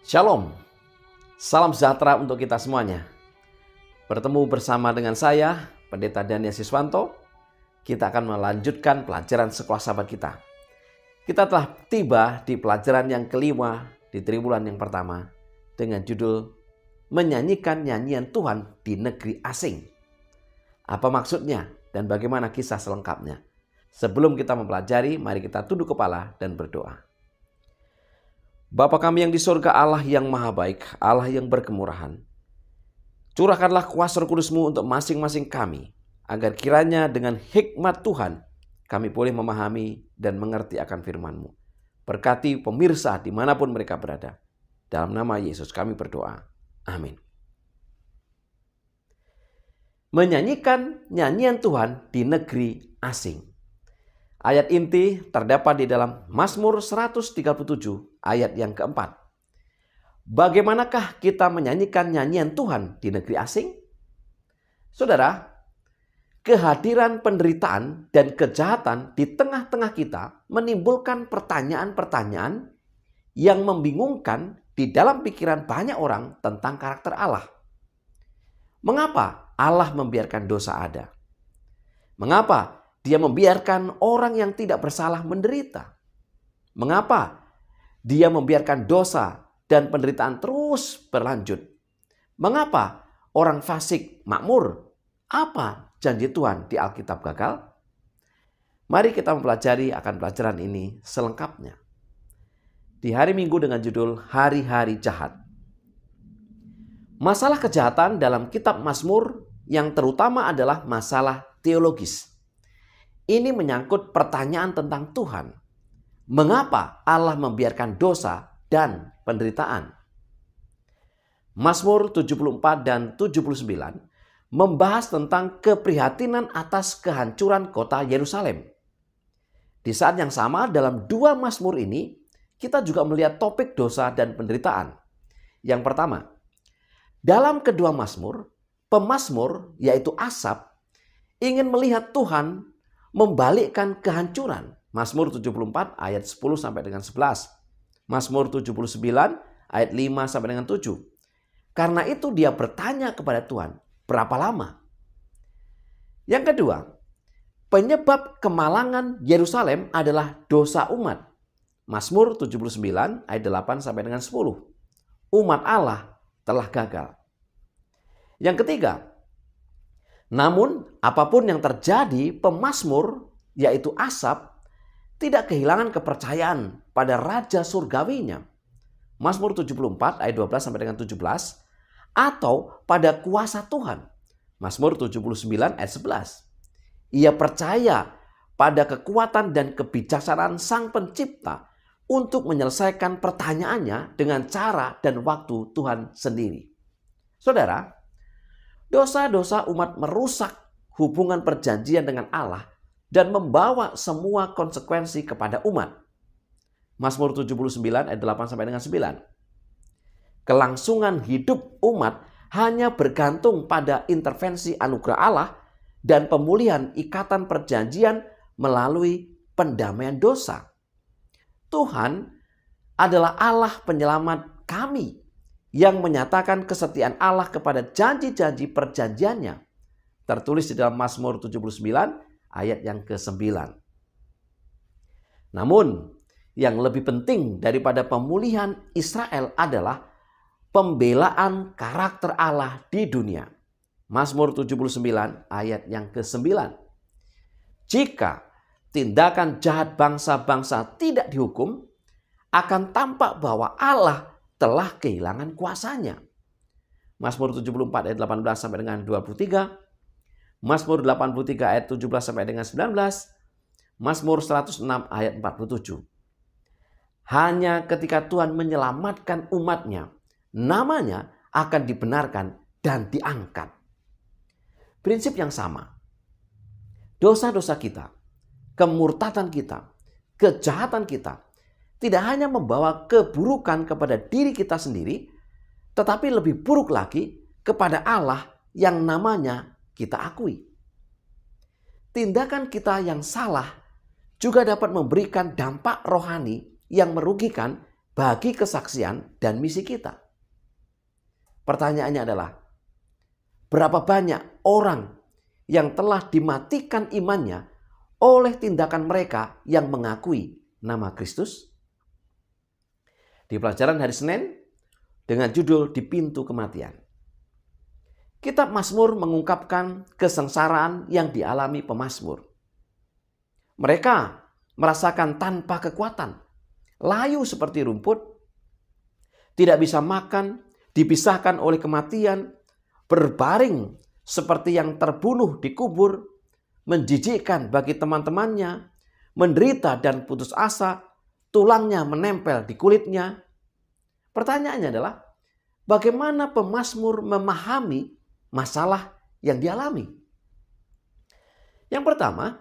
Shalom, salam sejahtera untuk kita semuanya. Bertemu bersama dengan saya, Pendeta Daniel Siswanto. Kita akan melanjutkan pelajaran sekolah sahabat kita. Kita telah tiba di pelajaran yang kelima di triwulan yang pertama dengan judul Menyanyikan Nyanyian Tuhan di Negeri Asing. Apa maksudnya dan bagaimana kisah selengkapnya? Sebelum kita mempelajari, mari kita tunduk kepala dan berdoa. Bapa kami yang di surga, Allah yang maha baik, Allah yang berkemurahan. Curahkanlah kuasa Roh Kudus-Mu untuk masing-masing kami, agar kiranya dengan hikmat Tuhan, kami boleh memahami dan mengerti akan firman-Mu. Berkati pemirsa dimanapun mereka berada. Dalam nama Yesus kami berdoa. Amin. Menyanyikan nyanyian Tuhan di negeri asing. Ayat inti terdapat di dalam Mazmur 137 ayat yang keempat. Bagaimanakah kita menyanyikan nyanyian Tuhan di negeri asing? Saudara, kehadiran penderitaan dan kejahatan di tengah-tengah kita menimbulkan pertanyaan-pertanyaan yang membingungkan di dalam pikiran banyak orang tentang karakter Allah. Mengapa Allah membiarkan dosa ada? Mengapa Dia membiarkan orang yang tidak bersalah menderita? Mengapa Dia membiarkan dosa dan penderitaan terus berlanjut? Mengapa orang fasik makmur? Apa janji Tuhan di Alkitab gagal? Mari kita mempelajari akan pelajaran ini selengkapnya. Di hari Minggu dengan judul Hari-Hari Jahat. Masalah kejahatan dalam kitab Mazmur yang terutama adalah masalah teologis. Ini menyangkut pertanyaan tentang Tuhan. Mengapa Allah membiarkan dosa dan penderitaan? Mazmur 74 dan 79 membahas tentang keprihatinan atas kehancuran kota Yerusalem. Di saat yang sama dalam dua Mazmur ini, kita juga melihat topik dosa dan penderitaan. Yang pertama, dalam kedua Mazmur, pemazmur yaitu Asaf ingin melihat Tuhan membalikkan kehancuran. Mazmur 74 ayat 10 sampai dengan 11. Mazmur 79 ayat 5 sampai dengan 7. Karena itu dia bertanya kepada Tuhan, berapa lama? Yang kedua, penyebab kemalangan Yerusalem adalah dosa umat. Mazmur 79 ayat 8 sampai dengan 10. Umat Allah telah gagal. Yang ketiga, namun apapun yang terjadi, pemazmur yaitu Asaf tidak kehilangan kepercayaan pada Raja Surgawinya. Mazmur 74 ayat 12 sampai dengan 17 atau pada kuasa Tuhan. Mazmur 79 ayat 11. Ia percaya pada kekuatan dan kebijaksanaan Sang Pencipta untuk menyelesaikan pertanyaannya dengan cara dan waktu Tuhan sendiri. Saudara, dosa-dosa umat merusak hubungan perjanjian dengan Allah dan membawa semua konsekuensi kepada umat. Mazmur 79 ayat 8 sampai dengan 9. Kelangsungan hidup umat hanya bergantung pada intervensi anugerah Allah dan pemulihan ikatan perjanjian melalui pendamaian dosa. Tuhan adalah Allah penyelamat kami yang menyatakan kesetiaan Allah kepada janji-janji perjanjiannya. Tertulis di dalam Mazmur 79 ayat yang ke-9. Namun, yang lebih penting daripada pemulihan Israel adalah pembelaan karakter Allah di dunia. Mazmur 79 ayat yang ke-9. Jika tindakan jahat bangsa-bangsa tidak dihukum, akan tampak bahwa Allah telah kehilangan kuasanya. Mazmur 74 ayat 18 sampai dengan 23. Mazmur 83 ayat 17 sampai dengan 19. Mazmur 106 ayat 47. Hanya ketika Tuhan menyelamatkan umatnya, namanya akan dibenarkan dan diangkat. Prinsip yang sama. Dosa-dosa kita, kemurtadan kita, kejahatan kita tidak hanya membawa keburukan kepada diri kita sendiri, tetapi lebih buruk lagi kepada Allah yang namanya kita akui. Tindakan kita yang salah juga dapat memberikan dampak rohani yang merugikan bagi kesaksian dan misi kita. Pertanyaannya adalah, berapa banyak orang yang telah dimatikan imannya oleh tindakan mereka yang mengakui nama Kristus? Di pelajaran hari Senin dengan judul Di Pintu Kematian, Kitab Mazmur mengungkapkan kesengsaraan yang dialami pemazmur. Mereka merasakan tanpa kekuatan, layu seperti rumput, tidak bisa makan, dipisahkan oleh kematian, berbaring seperti yang terbunuh di kubur, menjijikkan bagi teman-temannya, menderita dan putus asa, tulangnya menempel di kulitnya. Pertanyaannya adalah, bagaimana pemazmur memahami masalah yang dialami? Yang pertama,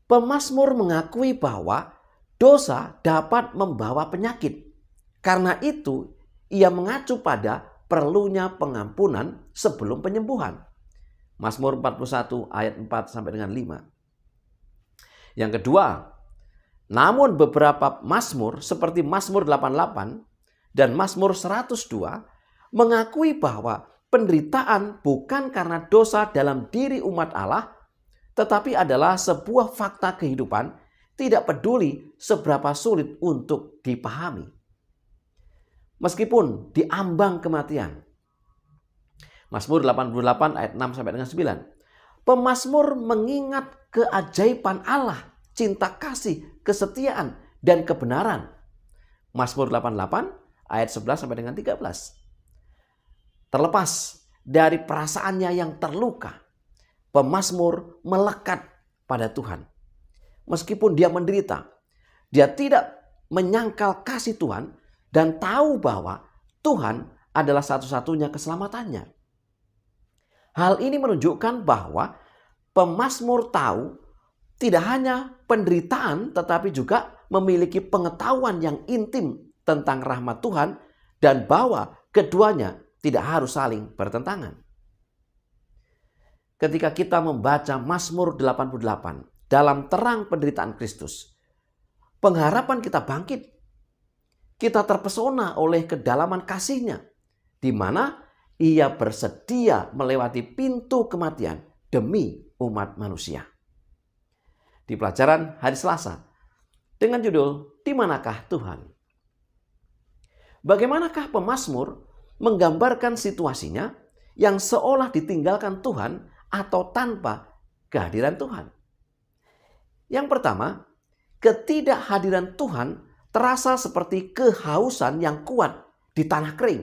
pemazmur mengakui bahwa dosa dapat membawa penyakit. Karena itu, ia mengacu pada perlunya pengampunan sebelum penyembuhan. Mazmur 41 ayat 4 sampai dengan 5. Yang kedua, namun beberapa mazmur seperti Mazmur 88 dan Mazmur 102 mengakui bahwa penderitaan bukan karena dosa dalam diri umat Allah, tetapi adalah sebuah fakta kehidupan, tidak peduli seberapa sulit untuk dipahami. Meskipun diambang kematian. Mazmur 88 ayat 6 sampai dengan 9. Pemazmur mengingat keajaiban Allah, cinta kasih, kesetiaan, dan kebenaran. Mazmur 88 ayat 11 sampai dengan 13. Terlepas dari perasaannya yang terluka, pemazmur melekat pada Tuhan. Meskipun dia menderita, dia tidak menyangkal kasih Tuhan dan tahu bahwa Tuhan adalah satu-satunya keselamatannya. Hal ini menunjukkan bahwa pemazmur tahu tidak hanya penderitaan tetapi juga memiliki pengetahuan yang intim tentang rahmat Tuhan dan bahwa keduanya tidak harus saling bertentangan. Ketika kita membaca Mazmur 88 dalam terang penderitaan Kristus, pengharapan kita bangkit. Kita terpesona oleh kedalaman kasih-Nya, di mana Ia bersedia melewati pintu kematian demi umat manusia. Di pelajaran hari Selasa, dengan judul Di Manakah Tuhan? Bagaimanakah pemazmur menggambarkan situasinya yang seolah ditinggalkan Tuhan atau tanpa kehadiran Tuhan? Yang pertama, ketidakhadiran Tuhan terasa seperti kehausan yang kuat di tanah kering.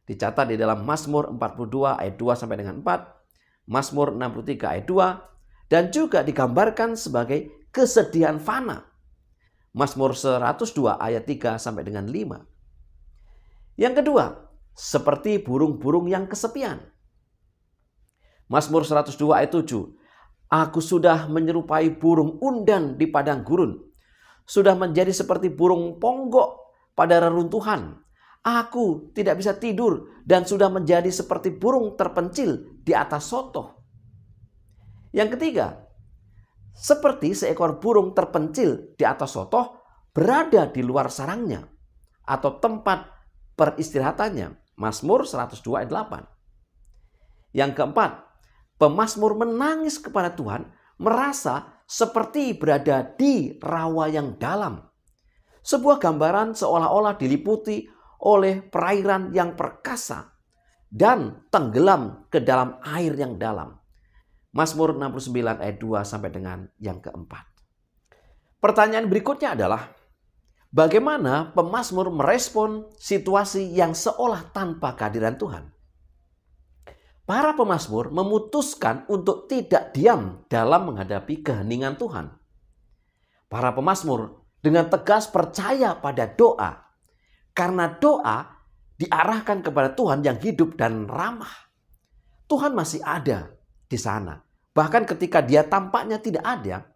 Dicatat di dalam Mazmur 42 ayat 2 sampai dengan 4, Mazmur 63 ayat 2, dan juga digambarkan sebagai kesedihan fana. Mazmur 102 ayat 3 sampai dengan 5. Yang kedua, seperti burung-burung yang kesepian. Mazmur 102 ayat 7, aku sudah menyerupai burung undan di padang gurun, sudah menjadi seperti burung ponggok pada reruntuhan. Aku tidak bisa tidur dan sudah menjadi seperti burung terpencil di atas sotoh. Yang ketiga, seperti seekor burung terpencil di atas sotoh berada di luar sarangnya atau tempat peristirahatannya. Mazmur 102 ayat 8. Yang keempat, pemazmur menangis kepada Tuhan, merasa seperti berada di rawa yang dalam. Sebuah gambaran seolah-olah diliputi oleh perairan yang perkasa dan tenggelam ke dalam air yang dalam. Mazmur 69 ayat 2 sampai dengan yang keempat. Pertanyaan berikutnya adalah, bagaimana pemazmur merespon situasi yang seolah tanpa kehadiran Tuhan? Para pemazmur memutuskan untuk tidak diam dalam menghadapi keheningan Tuhan. Para pemazmur dengan tegas percaya pada doa, karena doa diarahkan kepada Tuhan yang hidup dan ramah. Tuhan masih ada di sana. Bahkan ketika Dia tampaknya tidak ada,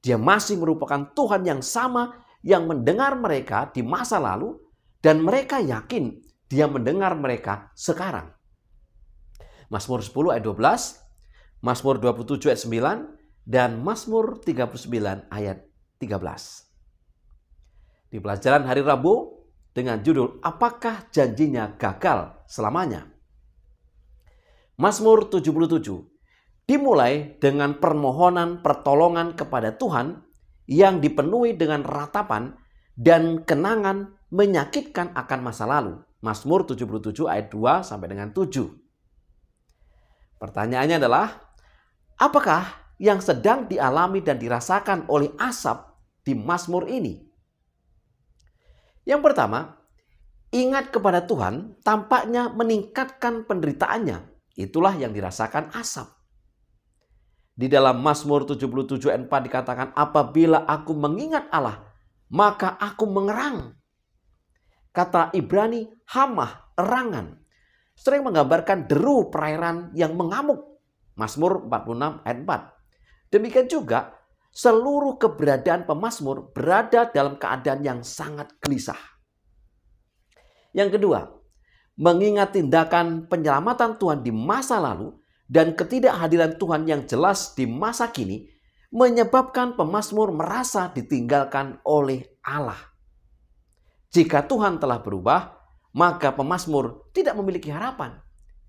Dia masih merupakan Tuhan yang sama yang mendengar mereka di masa lalu, dan mereka yakin Dia mendengar mereka sekarang. Mazmur 10 ayat 12, Mazmur 27 ayat 9, dan Mazmur 39 ayat 13. Di pelajaran hari Rabu, dengan judul Apakah Janjinya Gagal Selamanya? Mazmur 77 dimulai dengan permohonan pertolongan kepada Tuhan yang dipenuhi dengan ratapan dan kenangan menyakitkan akan masa lalu. Mazmur 77 ayat 2 sampai dengan 7. Pertanyaannya adalah, apakah yang sedang dialami dan dirasakan oleh Asaf di Mazmur ini? Yang pertama, ingat kepada Tuhan tampaknya meningkatkan penderitaannya. Itulah yang dirasakan Asaf. Di dalam Mazmur 77 ayat 4 dikatakan, apabila aku mengingat Allah, maka aku mengerang. Kata Ibrani, hamah, erangan, sering menggambarkan deru perairan yang mengamuk. Mazmur 46 ayat 4. Demikian juga, seluruh keberadaan pemazmur berada dalam keadaan yang sangat gelisah. Yang kedua, mengingat tindakan penyelamatan Tuhan di masa lalu dan ketidakhadiran Tuhan yang jelas di masa kini menyebabkan pemazmur merasa ditinggalkan oleh Allah. Jika Tuhan telah berubah, maka pemazmur tidak memiliki harapan.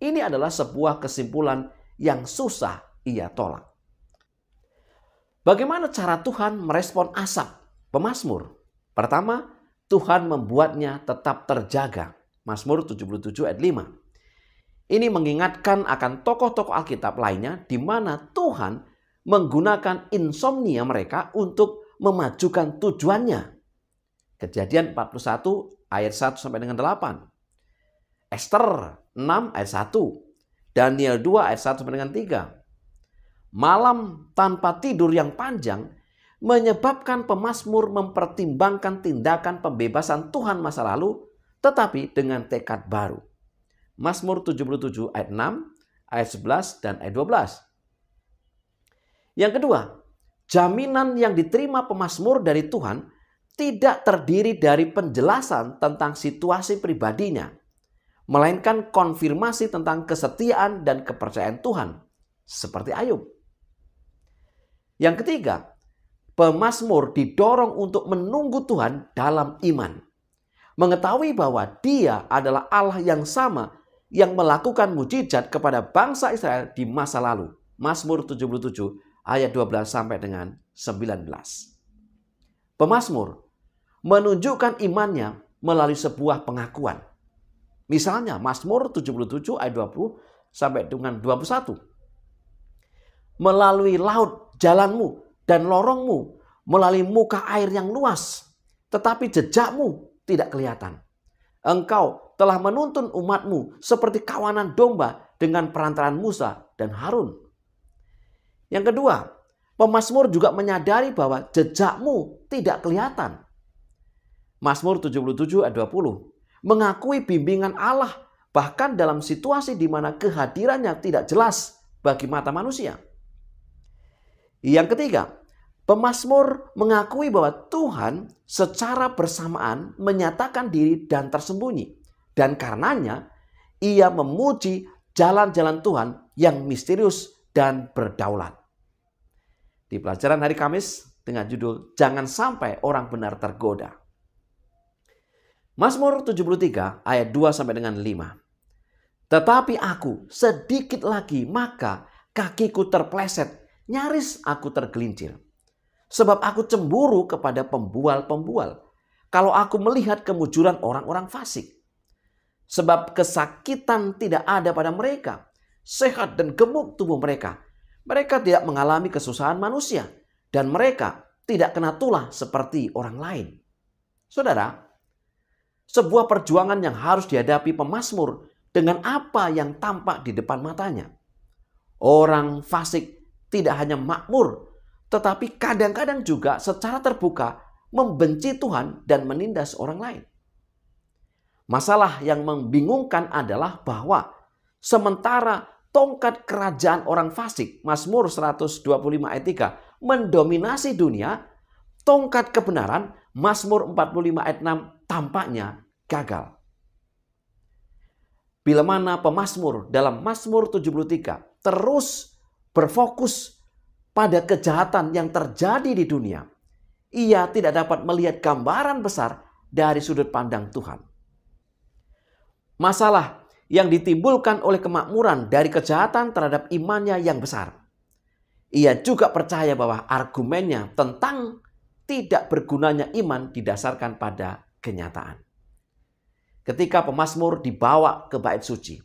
Ini adalah sebuah kesimpulan yang susah ia tolak. Bagaimana cara Tuhan merespon Asaf, pemazmur? Pertama, Tuhan membuatnya tetap terjaga. Mazmur 77 ayat 5. Ini mengingatkan akan tokoh-tokoh Alkitab lainnya di mana Tuhan menggunakan insomnia mereka untuk memajukan tujuannya. Kejadian 41 ayat 1 sampai dengan 8. Esther 6 ayat 1. Daniel 2 ayat 1 sampai dengan 3. Malam tanpa tidur yang panjang menyebabkan pemazmur mempertimbangkan tindakan pembebasan Tuhan masa lalu, tetapi dengan tekad baru. Mazmur 77 ayat 6, ayat 11 dan ayat 12. Yang kedua, jaminan yang diterima pemazmur dari Tuhan tidak terdiri dari penjelasan tentang situasi pribadinya, melainkan konfirmasi tentang kesetiaan dan kepercayaan Tuhan, seperti Ayub. Yang ketiga, pemazmur didorong untuk menunggu Tuhan dalam iman, mengetahui bahwa Dia adalah Allah yang sama yang melakukan mujizat kepada bangsa Israel di masa lalu. Mazmur 77 ayat 12 sampai dengan 19. Pemazmur menunjukkan imannya melalui sebuah pengakuan. Misalnya Mazmur 77 ayat 20 sampai dengan 21. Melalui laut jalanmu dan lorongmu, melalui muka air yang luas, tetapi jejakmu tidak kelihatan. Engkau telah menuntun umatmu seperti kawanan domba dengan perantaraan Musa dan Harun. Yang kedua, pemazmur juga menyadari bahwa jejakmu tidak kelihatan. Mazmur 77 ayat 20 mengakui bimbingan Allah bahkan dalam situasi di mana kehadirannya tidak jelas bagi mata manusia. Yang ketiga, pemazmur mengakui bahwa Tuhan secara bersamaan menyatakan diri dan tersembunyi. Dan karenanya ia memuji jalan-jalan Tuhan yang misterius dan berdaulat. Di pelajaran hari Kamis dengan judul Jangan Sampai Orang Benar Tergoda. Mazmur 73 ayat 2 sampai dengan 5. Tetapi aku sedikit lagi maka kakiku terpleset, nyaris aku tergelincir. Sebab aku cemburu kepada pembual-pembual. Kalau aku melihat kemujuran orang-orang fasik. Sebab kesakitan tidak ada pada mereka. Sehat dan gemuk tubuh mereka. Mereka tidak mengalami kesusahan manusia. Dan mereka tidak kena tulah seperti orang lain. Saudara, sebuah perjuangan yang harus dihadapi pemazmur dengan apa yang tampak di depan matanya. Orang fasik tidak hanya makmur, tetapi kadang-kadang juga secara terbuka membenci Tuhan dan menindas orang lain. Masalah yang membingungkan adalah bahwa sementara tongkat kerajaan orang fasik, Mazmur 125 ayat 3, mendominasi dunia, tongkat kebenaran, Mazmur 45 ayat 6, tampaknya gagal. Bila mana pemazmur dalam Mazmur 73 terus berfokus pada kejahatan yang terjadi di dunia, ia tidak dapat melihat gambaran besar dari sudut pandang Tuhan. Masalah yang ditimbulkan oleh kemakmuran dari kejahatan terhadap imannya yang besar. Ia juga percaya bahwa argumennya tentang tidak bergunanya iman didasarkan pada kenyataan. Ketika pemazmur dibawa ke bait suci,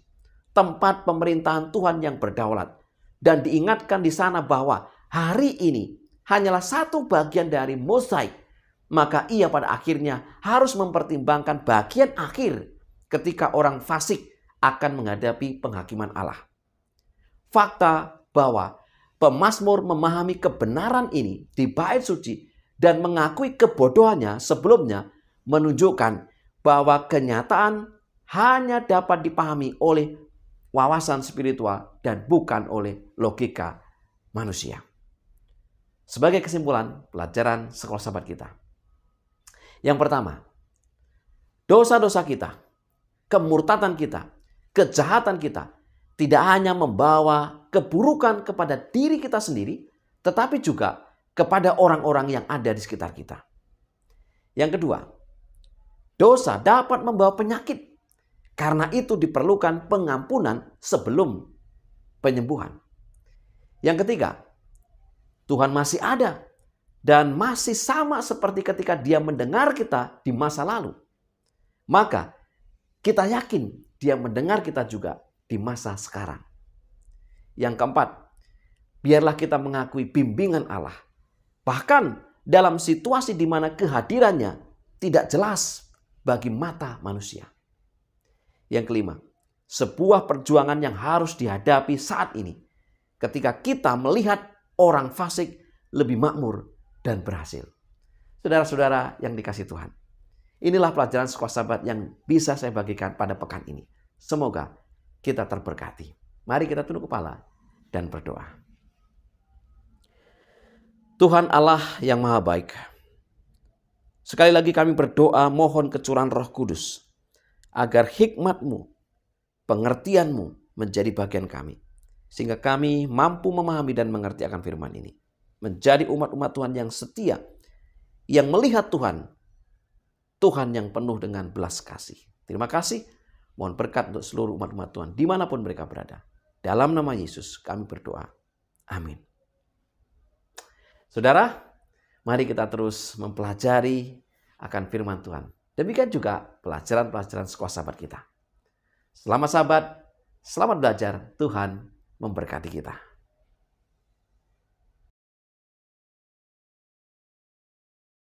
tempat pemerintahan Tuhan yang berdaulat, dan diingatkan di sana bahwa hari ini hanyalah satu bagian dari mozaik, maka ia pada akhirnya harus mempertimbangkan bagian akhir ketika orang fasik akan menghadapi penghakiman Allah. Fakta bahwa pemazmur memahami kebenaran ini di bait suci dan mengakui kebodohannya sebelumnya menunjukkan bahwa kenyataan hanya dapat dipahami oleh wawasan spiritual dan bukan oleh logika manusia. Sebagai kesimpulan pelajaran sekolah sahabat kita. Yang pertama, dosa-dosa kita, kemurtatan kita, kejahatan kita tidak hanya membawa keburukan kepada diri kita sendiri, tetapi juga kepada orang-orang yang ada di sekitar kita. Yang kedua, dosa dapat membawa penyakit. Karena itu diperlukan pengampunan sebelum penyembuhan. Yang ketiga, Tuhan masih ada dan masih sama seperti ketika Dia mendengar kita di masa lalu. Maka kita yakin Dia mendengar kita juga di masa sekarang. Yang keempat, biarlah kita mengakui bimbingan Allah. Bahkan dalam situasi di mana kehadirannya tidak jelas bagi mata manusia. Yang kelima, sebuah perjuangan yang harus dihadapi saat ini ketika kita melihat orang fasik lebih makmur dan berhasil. Saudara-saudara yang dikasihi Tuhan, inilah pelajaran sekolah sahabat yang bisa saya bagikan pada pekan ini. Semoga kita terberkati. Mari kita tunduk kepala dan berdoa. Tuhan Allah yang Maha Baik, sekali lagi kami berdoa mohon kecurahan Roh Kudus agar hikmat-Mu, pengertian-Mu menjadi bagian kami. Sehingga kami mampu memahami dan mengerti akan firman ini. Menjadi umat-umat Tuhan yang setia, yang melihat Tuhan, Tuhan yang penuh dengan belas kasih. Terima kasih, mohon berkat untuk seluruh umat-umat Tuhan, dimanapun mereka berada. Dalam nama Yesus kami berdoa. Amin. Saudara, mari kita terus mempelajari akan firman Tuhan. Demikian juga pelajaran-pelajaran sekolah sahabat kita. Selamat sahabat, selamat belajar. Tuhan memberkati kita.